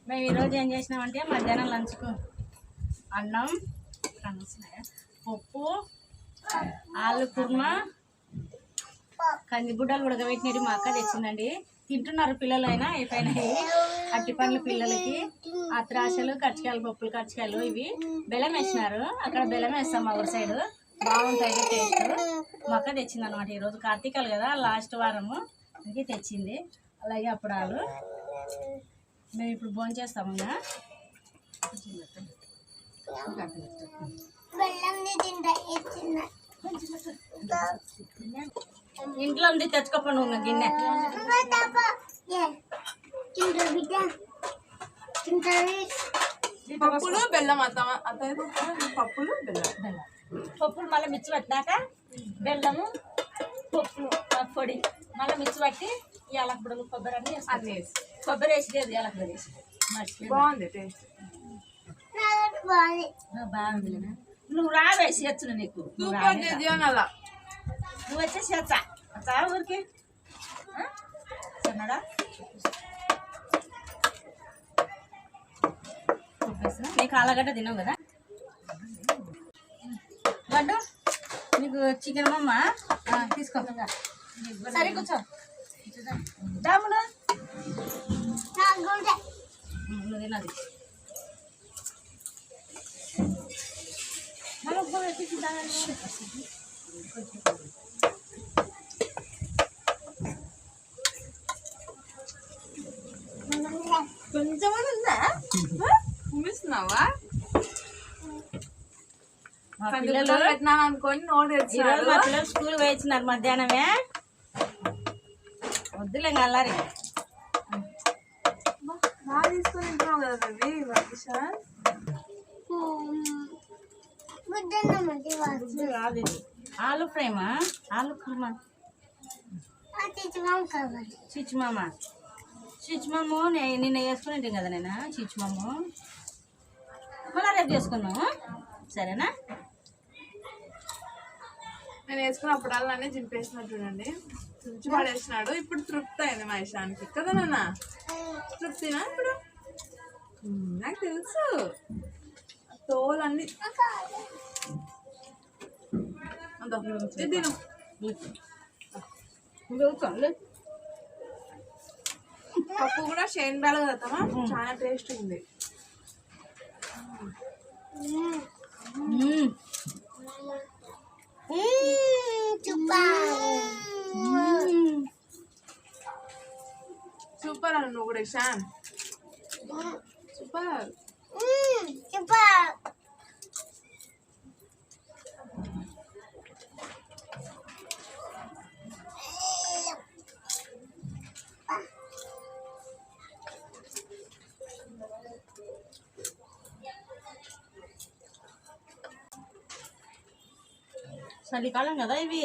మేము ఈరోజు ఏం చేసినామంటే మధ్యాహ్నం లంచ్కు అన్నం, పప్పు, ఆలు కుర్మా, కందిగుడ్డలు ఉడకబెట్టినవి మా అక్క తెచ్చిందండి. తింటున్నారు పిల్లలు అయినా అయిపోయినాయి. అట్టి పండ్లు పిల్లలకి, అత్రాశలు, కర్చికాయలు, పప్పులు కర్చికాయలు ఇవి బెల్లం వేసినారు. అక్కడ బెల్లం వేస్తాం మా ఊరి సైడ్, బాగుంటుంది టేస్ట్. మా అక్క తెచ్చింది అనమాట. ఈరోజు కార్తీకాలు కదా, లాస్ట్ వారము అందుకే తెచ్చింది. అలాగే అప్పుడాలు మేము ఇప్పుడు భోజనం చేస్తాము. ఇంట్లో ఉంది తెచ్చుకోపండి నువ్వు గిన్నె. పప్పులు బెల్లం పప్పులు బెల్లం పప్పులు మళ్ళీ మిర్చి పట్టినాక బెల్లము పప్పులు పొడి మళ్ళీ మిర్చి పట్టి యాలక్ బుడలు కొబ్బరి అన్నీ అన్నీ వేసి కొబ్బరి వేసి లేదు యాలక్ బుడలు వేసి బాగుంది టేస్ట్. బాగుంది. నువ్వు రావేసి వచ్చును నీకు అలా నువ్వు వచ్చేసి వచ్చా వచ్చా ఊరికి సన్నాడా నీకు ఆలగడ్డ తిన్నావు కదా గడ్డు నీకు చికెన్ అమ్మ తీసుకో. సరే కూర్చో దాములు నువ్వు తిన్నది కొంచెం ఉందా చూపిస్తున్నావా? పిల్లలు పెట్టినాను అనుకోని నోట్ ఈరోజు మా పిల్లలు స్కూల్ వేయించినారు మధ్యాహ్నమే. వద్దులే అల్లారి బాగా తీసుకొని తింటున్నావు కదా రవి. ఆలు ఫ్రైమా ఆలు కుర్మా చిచ్చుమామ చిచ్చుమాము నిన్న వేసుకుని ఉంటాం కదా నేను చిచ్చుమాము మళ్ళీ రేపు చేసుకున్నాము సరేనా? నేను వేసుకున్నప్పుడు అన్నీ చింపేసినట్టు చూడండి, తుంచి పడేసినాడు. ఇప్పుడు తృప్తి అయింది మా ఇషానికి కదా నాన్న. తృప్తినా ఇప్పుడు? నాకు తెలుసు తోలన్నీ తిను. పప్పు కూడా శనగలు కదమ్మా, చాలా టేస్ట్ ఉంది. సూపర్ అను నువ్వు కూడా ఇషాన్. సూపర్ చలికాలం కదా ఇవి.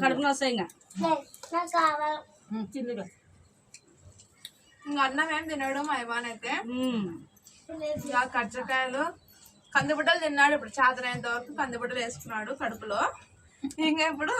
కడుపు నొస్తాయి ఇంకా చిల్లుగా. ఇంకా అన్నం ఏం తినడు మా ఇవానైతే. ఇంకా కచ్చకాయలు కందిబుట్టలు తిన్నాడు. ఇప్పుడు చాతనైనంత వరకు కందిబుట్టలు వేసుకున్నాడు కడుపులో. ఇంకా ఇప్పుడు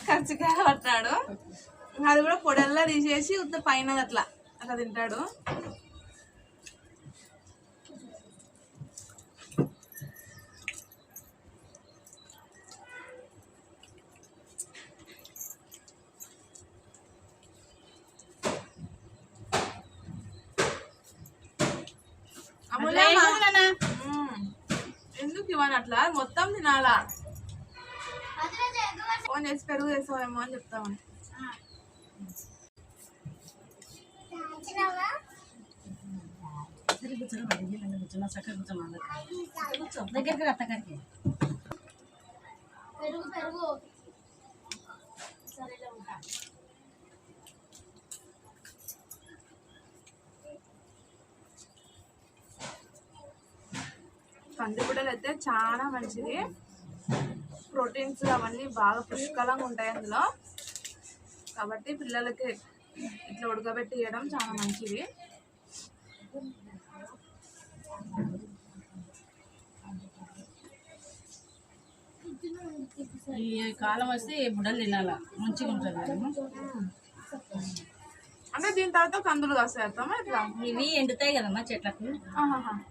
కచ్చకాయ పట్టాడు. అది కూడా పొడల్లా తీసేసి ఉత్త పైన అట్లా అట్లా తింటాడు. ఎందుకు ఇవ్వను అట్లా మొత్తం తినాలా? ఫోన్ చేసి పెరుగు వేసావేమో అని చెప్తామని. దగ్గరికి అత్తగారికి పెరుగు పెరుగు సరేలే ఉంటా. కందిబుడ్డలు అయితే చాలా మంచిది. ప్రోటీన్స్ అవన్నీ బాగా పుష్కలంగా ఉంటాయి అందులో. కాబట్టి పిల్లలకి ఇట్లా ఉడకబెట్టి ఇవ్వడం చాలా మంచిది. ఈ కాలం వస్తే ఈ బుడ్డలు తినాల, మంచిగా ఉంటుంది. అంటే దీని తర్వాత కందులు వస్తాయి ఇట్లా. ఇవి ఎండుతాయి కదమ్మా చెట్లకు,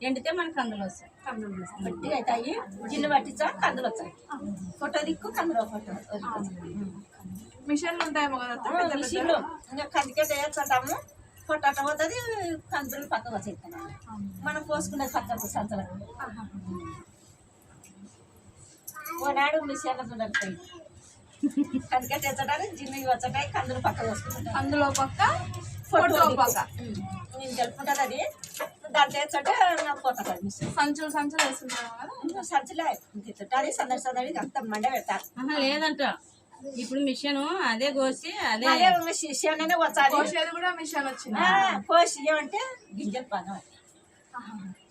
ఎండితే మనకు కందులు వస్తాయి. కందులు బట్టి అవుతాయి, జిల్లు పట్టించా కందులు వస్తాయి. ఫోటో దిక్కు కందులు ఫోటో మిషన్లు ఉంటాయేమో కదా మిషన్లు. ఇంకా కందికే వేసుకుంటాము, పొట్టాట పోతుంది, కందులు పక్కకు వచ్చేస్తాను. మనం పోసుకునే పక్కకు సంచలకు ఓనాడు మిషన్లు దొరుకుతాయి. కందికే తెచ్చడానికి జిల్లు వచ్చాయి, కందులు పక్కకు వస్తుంటాయి. అందులో పక్క ఫోటో పక్క నేను తెలుపుకుంటుంది. అది దాని తెచ్చంటే పోతుంది మిషన్. సంచులు సంచులు వేస్తున్నాం కదా, సంచులే తిట్టాలి. సందడి సందడి అంత మండే పెడతారు. లేదంట, ఇప్పుడు మిషన్ అదే కోసి అదే మిషన్ వచ్చాలి. కోసేది కూడా మిషన్ వచ్చింది. కోసి ఏమంటే గింజలు బాగా,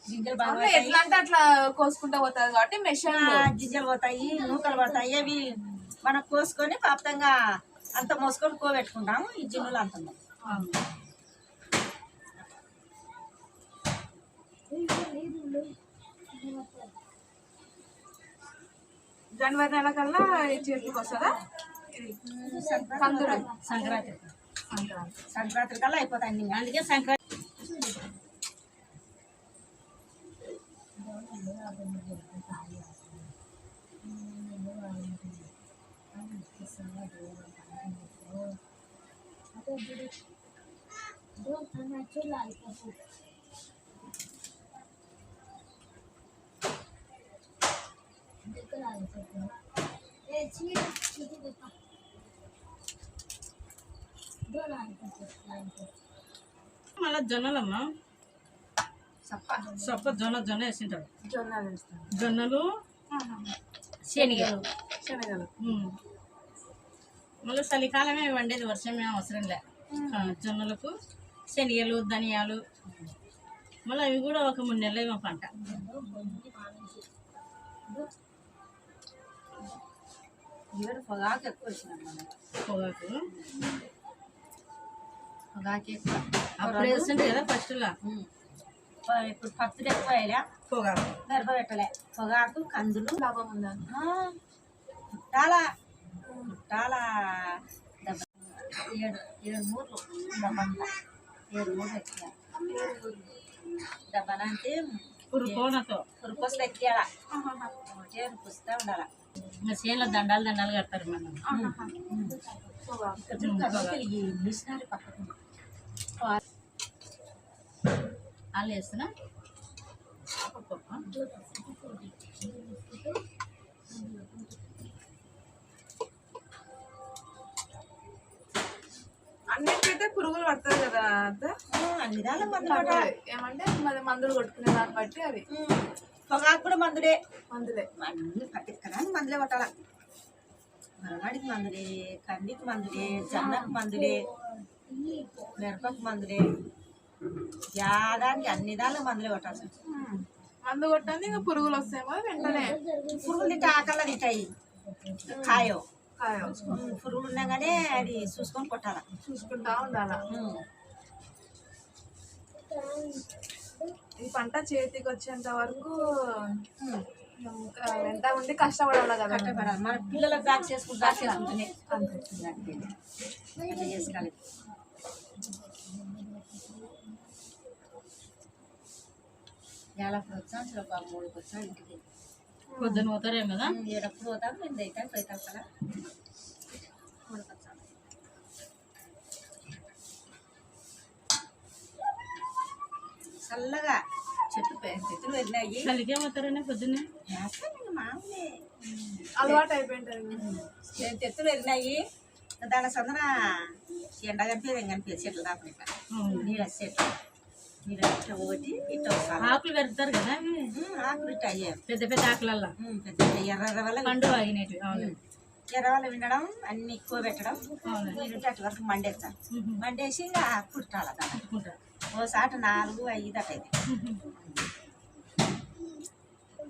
గింజలు బాగా ఎట్లా అంటే అట్లా కోసుకుంటా పోతుంది కాబట్టి మిషన్ గింజలు పోతాయి, నూకలు పడతాయి. అవి మనం కోసుకొని పాపంగా అంత మోసుకొని కోబెట్టుకుంటాము. ఈ జిన్నులు అంత జనవరి నెల కల్లా చేతికి వస్తుందా కందులు? సంక్రాంతి సంక్రాంతి కల్లా అయిపోతాయి. అందుకే సంక్రాంతి మళ్ళీ జొన్నలమ్మా, సప్ప జొన్న వేసింటారు. జొన్నలు శనగలు శనగలు మళ్ళీ చలికాలమే వండేది, వర్షం ఏం అవసరం లే. జొన్నలకు శనగలు ధనియాలు, మళ్ళీ అవి కూడా ఒక 3 నెలలు పంట. పొగాకు ఎక్కువ వచ్చిన పొగాకు ఎక్కువ అప్పుడు వేస్తుంటే కదా ఫస్ట్లా. ఇప్పుడు పత్తులు ఎక్కువ వేయలే, పొగాకు మిరప పెట్టలే. పొగాకు కందులు లాభం ఉందా? చుట్టాల 7 మూర్లు డబ్బంతా, 7 మూర్లు ఎక్కియా. డబ్బన అంటే పురుకోనతో పురుకొస్తే ఎక్కియాల, ఒకటే పుస్తా ఉండాల. ఇంకా చేనులో దండాలు కడతారు మనం. మిషనరీ పక్కకు వాళ్ళు వేస్తున్నా అన్నిటికైతే పురుగులు పడతాయి కదా. అన్ని దాని ఏమంటే మరి మందులు కొట్టుకునే దాన్ని బట్టి అవి. పొగాకు కూడా మందులే మందులే పట్టించుకోవడానికి మందులే కొట్టాల. మరవాడికి మందులే, కందికి మందులే, జొన్నకు మందులే, మిరపకు మందులే, యాదానికి అన్ని దానికి మందులే కొట్టాల్సి. మందు కొట్టండి ఇంకా పురుగులు వస్తాయేమో వెంటనే. పురుగులు తింటే ఆకల్లో తింటాయి, కాయో పురుగులు ఉండగానే అది చూసుకొని కొట్టాల, చూసుకుంటా ఉండాల. ఈ పంట చేతికి వచ్చేంత వరకు ఎంత ఉండి కష్టపడాలి కదా. కష్టపడాలి. మన పిల్లలకు దాచి చేసుకుంటూనే అట్లా చేసుకోవాలి. ఎప్పుడు వచ్చాను చిన్న 3కి వచ్చాను ఇంటికి. పొద్దున పోతారేం కదా, ఎప్పుడు పోతాను నేను అవుతాను పోతాను కదా. 3కి వచ్చాను. చల్లగా చెట్లు వెళ్ళినాయి. చలికే పోతారనే పొద్దున్నే మామూలే అలవాటు అయిపోయింటారు. చెట్లు వెళ్ళినాయి, దాని సందన ఎండ కనిపించదు, ఏం కనిపించదు. చెట్లు దాకా ఇట్లా నీడ చెట్లు, నీడ ఇట్లా ఒకటి ఇట్లా ఆకులు పెడతారు కదా. ఆకులు ఇట్లా అయ్యాయి, పెద్ద పెద్ద ఆకులల్లో పెద్ద ఎర్ర వల్ల పండు ఆగినట్టు. ఎర్ర వల్ల వినడం అన్ని ఎక్కువ పెట్టడం, నీళ్ళు అటు వరకు మండేస్తాను. మండేసి ఇంకా కుట్టాలి. దాన్ని ఓసారి 4, 5 అట్టయితే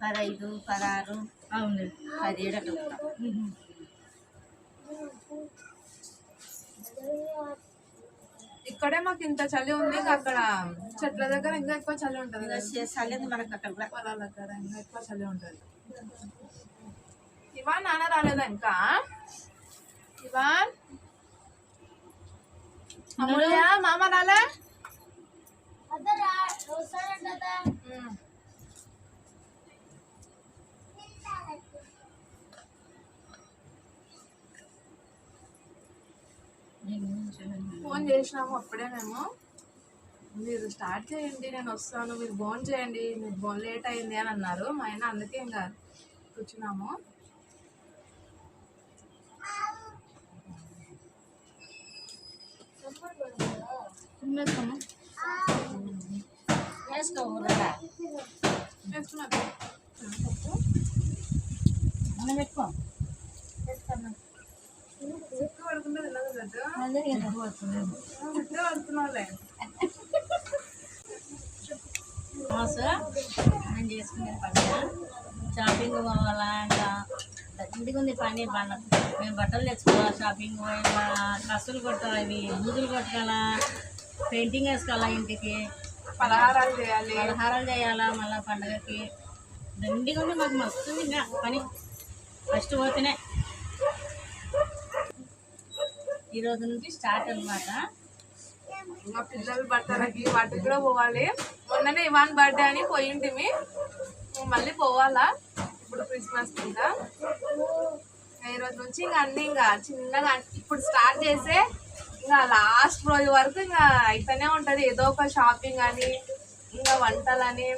15, 16, అవును 17 అట్లా ఉంటాం. ఇక్కడే మాకు ఇంత చలి ఉంది, ఇంకా అక్కడ చెట్ల దగ్గర ఇంకా ఎక్కువ చలి ఉంటుంది కదా. చల్లేదు మనకు అక్కడ కూడా. పొలాల దగ్గర ఇంకా ఎక్కువ చలి ఉంటుంది. ఇవాన్ నాన్న రాలేదా ఇంకా? ఇవాన్ అమూల్య మామ రాలే? ఫోన్ చేసినాము అప్పుడే మేము, మీరు స్టార్ట్ చేయండి నేను వస్తాను, మీరు ఫోన్ చేయండి, మీరు ఫోన్ లేట్ అయింది అని అన్నారు మా ఆయన. అందుకే ఇంకా కూర్చున్నాము. పెట్టుకో నేను చేసుకునే పండుగ షాపింగ్ పోవాలా, ఇంకా ఇంటికి ఉంది పండుగ పండుగ. మేము బట్టలు తెచ్చుకోవాలా, షాపింగ్ పోయాలా, డ్రెస్సులు కొట్టాలి, ఇవి బూజులు కొట్టుకోవాలా, పెయింటింగ్ వేసుకోవాలా, ఇంటికి పలహారాలు చేయాలా. మళ్ళీ పండుగకి దండిగా ఉంది మాకు, మస్తుంది ఇంకా పని. ఫస్ట్ పోతేనే ఈరోజు నుంచి స్టార్ట్ అనమాట. మా పిల్లల బట్టలకి వాటికి కూడా పోవాలి. మొన్ననే ఇవాన్ బర్త్డే అని పోయింటిమి, మళ్ళీ పోవాలా ఇప్పుడు క్రిస్మస్ కింద. ఈ రోజు నుంచి ఇంకా అన్ని ఇంకా చిన్నగా ఇప్పుడు స్టార్ట్ చేస్తే ఇంకా లాస్ట్ రోజు వరకు ఇంకా అయితేనే ఉంటుంది. ఏదో ఒక షాపింగ్ అని, ఇంకా వంటలని,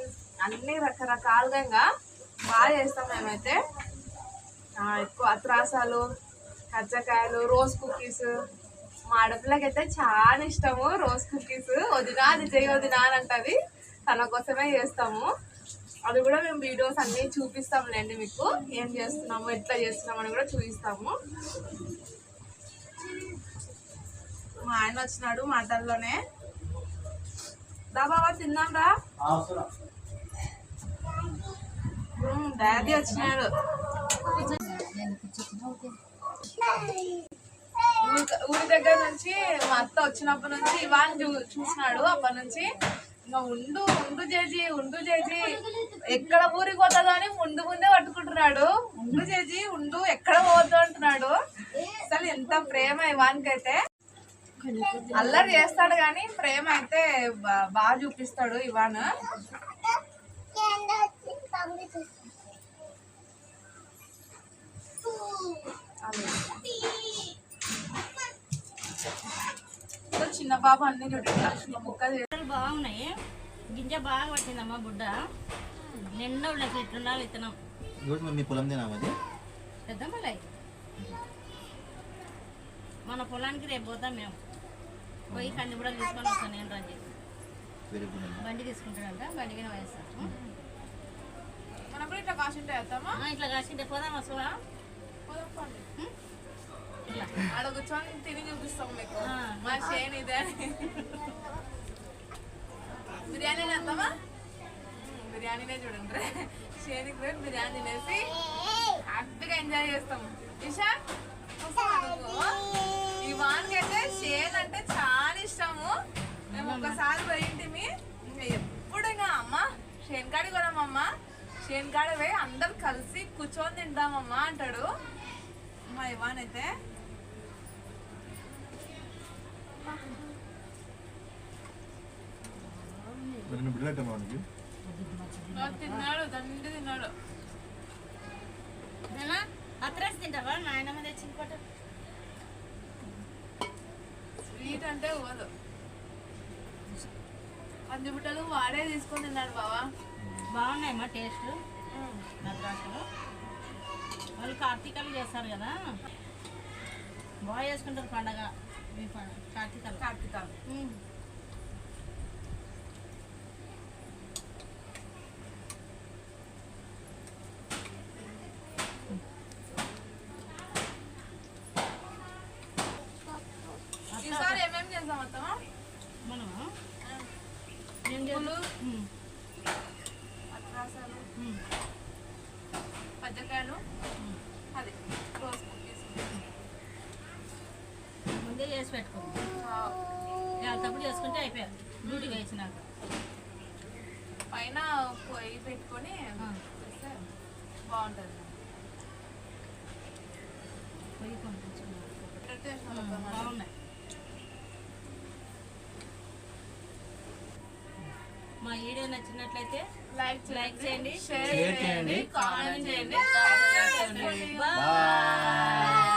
అన్ని రకరకాలుగా ఇంకా బాగా చేస్తాం మేమైతే. ఎక్కువ అత్రాసాలు, కజ్జకాయలు, రోజ్ కుకీస్. మా ఆడపిల్లకైతే చాలా ఇష్టము రోజ్ కుకీస్. వదినా అది చేయి వదినా అని అంటది, తన కోసమే చేస్తాము. అది కూడా మేము వీడియోస్ అన్నీ చూపిస్తాములేండి మీకు, ఏం చేస్తున్నాము ఎట్లా చేస్తున్నాము అని కూడా చూపిస్తాము. మా ఆయన వచ్చినాడు మాటల్లోనే. దా బాబా తిన్నాం రా. డాడీ వచ్చినాడు. ఊరి దగ్గర నుంచి మా అత్త వచ్చినప్పటి నుంచి ఇవాన్ చూసినాడు. అప్పటి నుంచి ఇంకా ఉండు చేసి ఎక్కడ ఊరికి పోతుందో అని ముందే పట్టుకుంటున్నాడు. చేసి ఉండు ఎక్కడ పోద్దు అంటున్నాడు. అసలు ఎంత ప్రేమ ఇవాన్కి అయితే. అల్లరి చేస్తాడు కానీ ప్రేమ అయితే బాగా చూపిస్తాడు ఇవాన్. చిన్న పాప అన్ని చూడండి ముక్కలు బాగున్నాయి. గింజ బాగా పట్టిందమ్మా బుడ్డ, నిండా ఉన్నాయి. ఇట్లున్నా విత్తనం మీ పొలం తినామది పెద్ద మళ్ళీ మన పొలానికి రేపు పోతాం మేము. పోయి కంది కూడా తీసుకొని వస్తాను నేను. రండి బండి తీసుకుంటాడంట, బండి మీద వేస్తాను. మనం కూడా ఇట్లా కాసింటే వేస్తామా? ఇట్లా కాసింటే పోదాం అసలు. ఆడ కూర్చొని తిని చూపిస్తాం మీకు మా షేన్ ఇదే. బిర్యానీ వేద్దామా? బిర్యానీనే చూడండి. షేన్కి పోయి బిర్యానీ తినేసి హ్యాపీగా ఎంజాయ్ చేస్తాము. ఇషా ఇవాన్కి అయితే షేన్ అంటే చాలా ఇష్టము. మేము ఒకసారి పోయింటిమి, ఇంకా ఎప్పుడు ఇంకా అమ్మ షేన్ కాడికి పోదామమ్మ, షేన్ కాడ పోయి అందరు కలిసి కూర్చొని తింటామమ్మా అంటాడు మా ఇవాన్ అయితే. తిన్నాడు, దండి తిన్నాడు. అత్రేసి తింటావా? నాయనమ్మ తెచ్చిన పాట స్వీట్ అంటే పోదు. పంది బుట్టలు వాడే తీసుకొని తిన్నాడు బావా. బాగున్నాయమ్మా టేస్ట్. నద్రాసలు వాళ్ళు కార్తీకాలు చేస్తారు కదా, బాగా చేసుకుంటారు పండగ. కార్తీకాలు ఈసారి ఏమేమి చేద్దాం అత్తమా? మనము పువ్వులు, అత్రాసాలు, వేసి పెట్టుకుంది వెళ్తప్పుడు చేసుకుంటే అయిపోయారు డ్యూటీ వేసినాక పైన పొయ్యి పెట్టుకొని చేస్తే బాగుంటుంది. పొయ్యి పంపించుకున్నాను చేసిన బాగున్నాయి. మా వీడియో నచ్చినట్లయితే లైక్ చేయండి, షేర్ షేర్ చేయండి, కామెంట్ చేయండి. బాయ్.